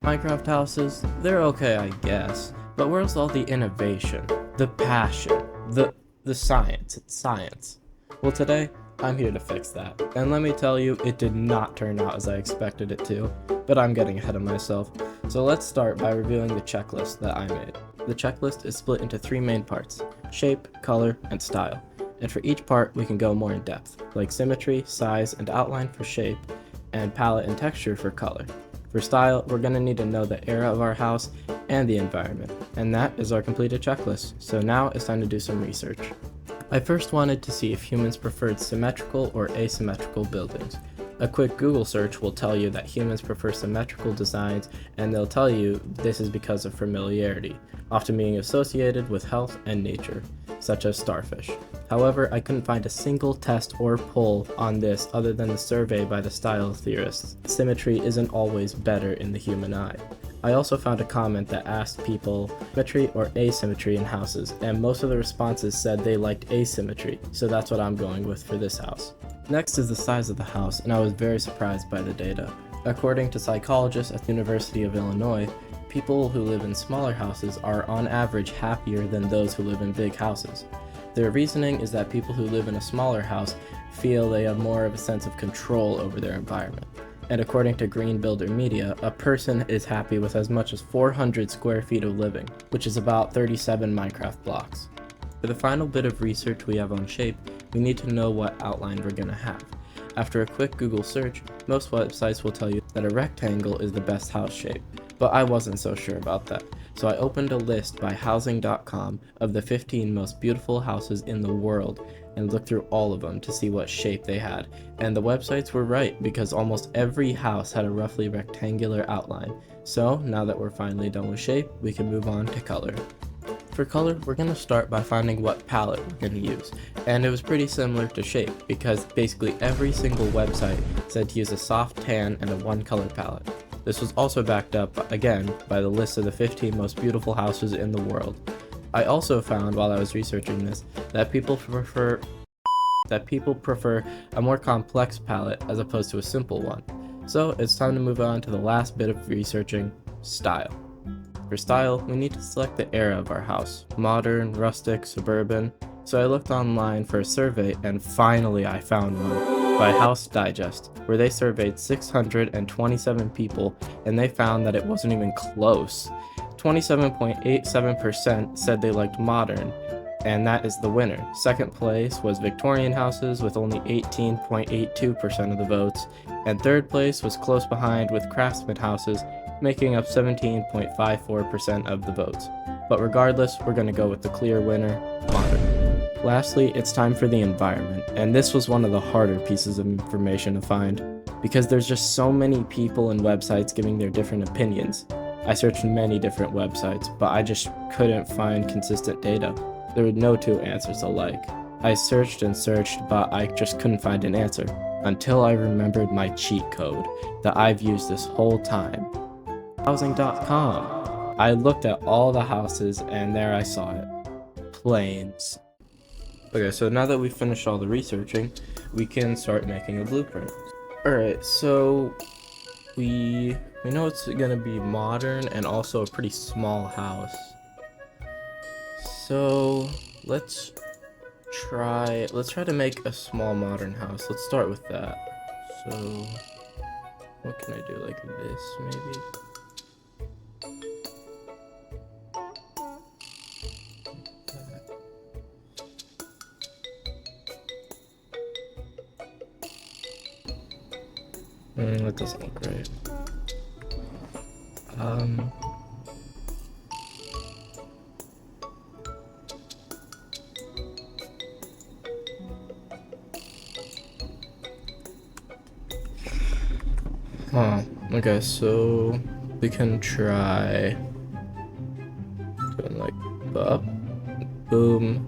Minecraft houses, they're okay, I guess, but where's all the innovation, the passion, the science? It's science. Well, today, I'm here to fix that. And let me tell you, it did not turn out as I expected it to, but I'm getting ahead of myself. So let's start by reviewing the checklist that I made. The checklist is split into three main parts: shape, color, and style. And for each part, we can go more in depth, like symmetry, size, and outline for shape, and palette and texture for color. For style, we're going to need to know the era of our house and the environment, and that is our completed checklist. So now it's time to do some research. I first wanted to see if humans preferred symmetrical or asymmetrical buildings. A quick Google search will tell you that humans prefer symmetrical designs, and they'll tell you this is because of familiarity, often being associated with health and nature, such as starfish. However, I couldn't find a single test or poll on this other than the survey by the style theorists. Symmetry isn't always better in the human eye. I also found a comment that asked people symmetry or asymmetry in houses, and most of the responses said they liked asymmetry, so that's what I'm going with for this house. Next is the size of the house, and I was very surprised by the data. According to psychologists at the University of Illinois, people who live in smaller houses are on average happier than those who live in big houses. Their reasoning is that people who live in a smaller house feel they have more of a sense of control over their environment. And according to Green Builder Media, a person is happy with as much as 400 square feet of living, which is about 37 Minecraft blocks. For the final bit of research we have on shape, we need to know what outline we're going to have. After a quick Google search, most websites will tell you that a rectangle is the best house shape, but I wasn't so sure about that. So I opened a list by housing.com of the 15 most beautiful houses in the world and looked through all of them to see what shape they had. And the websites were right because almost every house had a roughly rectangular outline. So now that we're finally done with shape, we can move on to color. For color, we're going to start by finding what palette we're going to use, and it was pretty similar to shape because basically every single website said to use a soft tan and a one color palette. This was also backed up, again, by the list of the 15 most beautiful houses in the world. I also found while I was researching this that people prefer a more complex palette as opposed to a simple one. So it's time to move on to the last bit of researching: style. For style, we need to select the era of our house: modern, rustic, suburban. So I looked online for a survey, and finally I found one by House Digest, where they surveyed 627 people, and they found that it wasn't even close. 27.87% said they liked modern, and that is the winner. Second place was Victorian houses with only 18.82% of the votes, and third place was close behind with craftsman houses, making up 17.54% of the votes. But regardless, we're going to go with the clear winner, modern. Lastly, it's time for the environment, and this was one of the harder pieces of information to find, because there's just so many people and websites giving their different opinions. I searched many different websites, but I just couldn't find consistent data. There were no two answers alike. I searched and searched, but I just couldn't find an answer, until I remembered my cheat code that I've used this whole time. Housing.com. I looked at all the houses, and there I saw it. Plains. Okay, so now that we've finished all the researching, we can start making a blueprint. Alright, so we know it's gonna be modern and also a pretty small house. So let's try to make a small modern house. Let's start with that. So what can I do, like this maybe? That doesn't look right. Okay, so we can try doing like up, boom,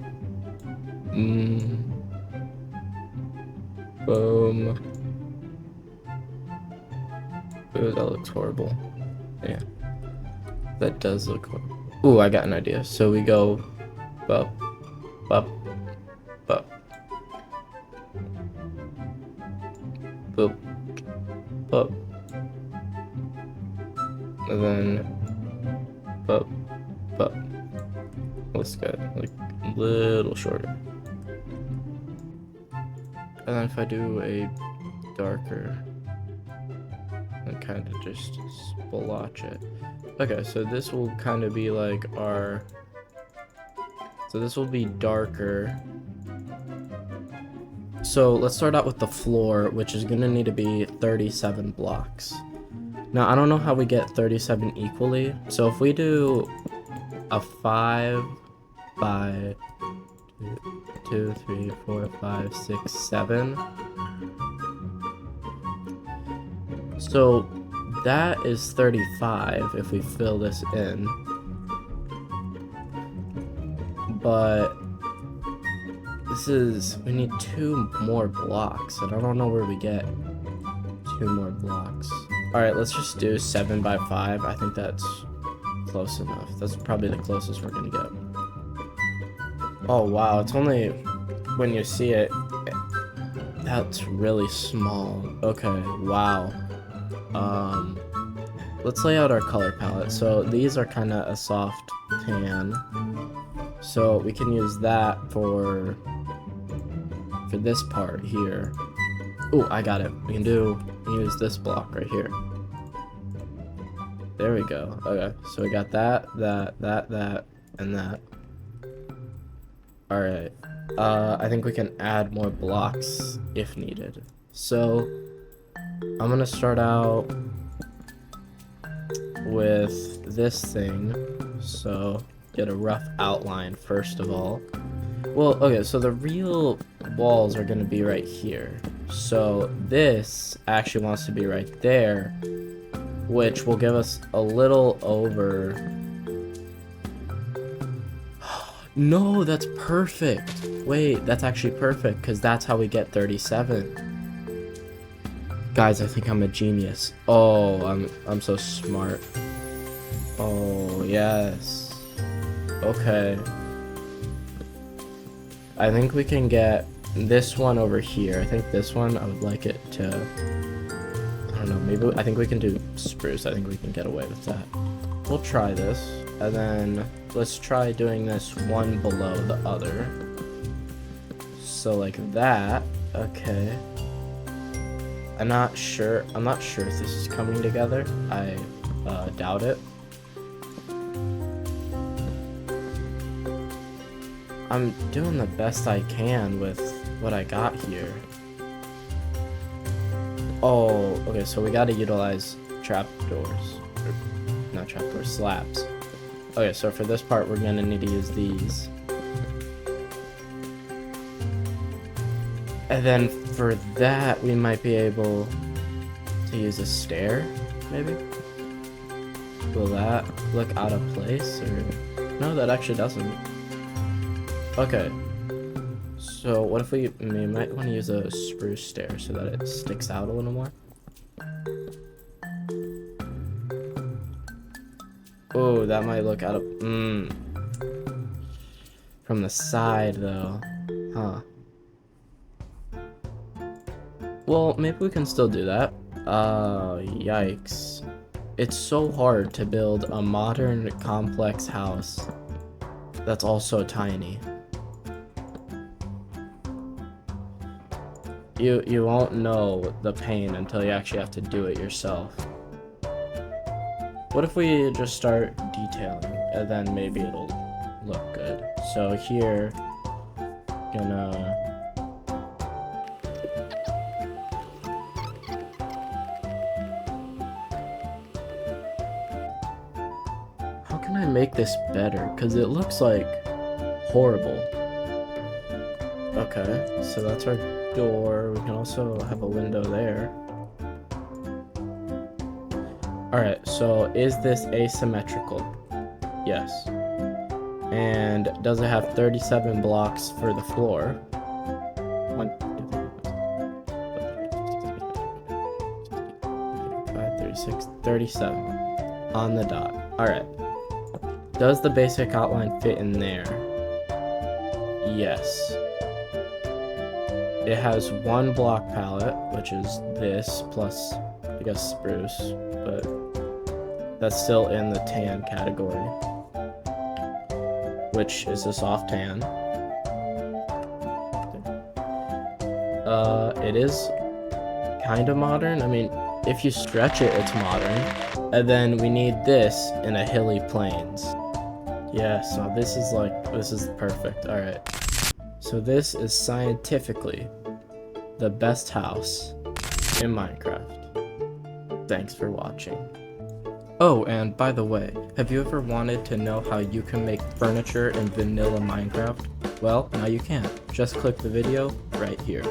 boom. Ooh, that looks horrible. Yeah, that does look horrible. Ooh, I got an idea. So we go up, up, up, boop, up, And then, but, let's go, like, a little shorter. And then if I do a darker, and kind of just splotch it. Okay, so this will kind of be like our, so this will be darker. So let's start out with the floor, which is gonna need to be 37 blocks. Now, I don't know how we get 37 equally, so if we do a 5 by 2, 3, 4, 5, 6, 7. So that is 35 if we fill this in. But this is, we need 2 more blocks, and I don't know where we get 2 more blocks. Alright, let's just do 7 by 5. I think that's close enough. That's probably the closest we're gonna get. Oh wow, it's only when you see it, that's really small. Okay, wow. Let's lay out our color palette. So these are kind of a soft tan. So we can use that for this part here. Oh, I got it. We can use this block right here. There we go. Okay, so we got that, and that. Alright. I think we can add more blocks if needed. So I'm gonna start out with this thing. So get a rough outline first of all. Well, okay, so the real walls are gonna be right here. So this actually wants to be right there, which will give us a little over. No, that's perfect. Wait, that's actually perfect because that's how we get 37. Guys, I think I'm a genius. Oh, I'm so smart. Oh, yes. Okay. I think we can get this one over here. I think this one, I would like it to, I don't know, maybe, I think we can do spruce. I think we can get away with that. We'll try this, and then let's try doing this one below the other. So like that. Okay. I'm not sure if this is coming together. I doubt it. I'm doing the best I can with what I got here. Oh, okay, so we gotta utilize trapdoors. Not trapdoors, slabs. Okay, so for this part, we're gonna need to use these. And then for that, we might be able to use a stair, maybe? Will that look out of place, or? No, that actually doesn't. Okay. So what if we might want to use a spruce stair so that it sticks out a little more? Oh, that might look out of, from the side though, huh? Well, maybe we can still do that. Yikes. It's so hard to build a modern, complex house that's also tiny. You won't know the pain until you actually have to do it yourself. What if we just start detailing, and then maybe it'll look good. So here, gonna... How can I make this better? Because it looks like horrible. Okay, so that's our door. We can also have a window there. Alright, so is this asymmetrical? Yes. And does it have 37 blocks for the floor? 1, 2, 3, 4, 5, 36, 37 on the dot. Alright. Does the basic outline fit in there? Yes. It has 1 block palette, which is this, plus, I guess, spruce, but that's still in the tan category, which is a soft tan. It is kind of modern. I mean, if you stretch it, it's modern. And then we need this in a hilly plains. Yeah, so this is perfect. All right. So this is scientifically the best house in Minecraft. Thanks for watching. Oh, and by the way, have you ever wanted to know how you can make furniture in vanilla Minecraft? Well, now you can. Just click the video right here.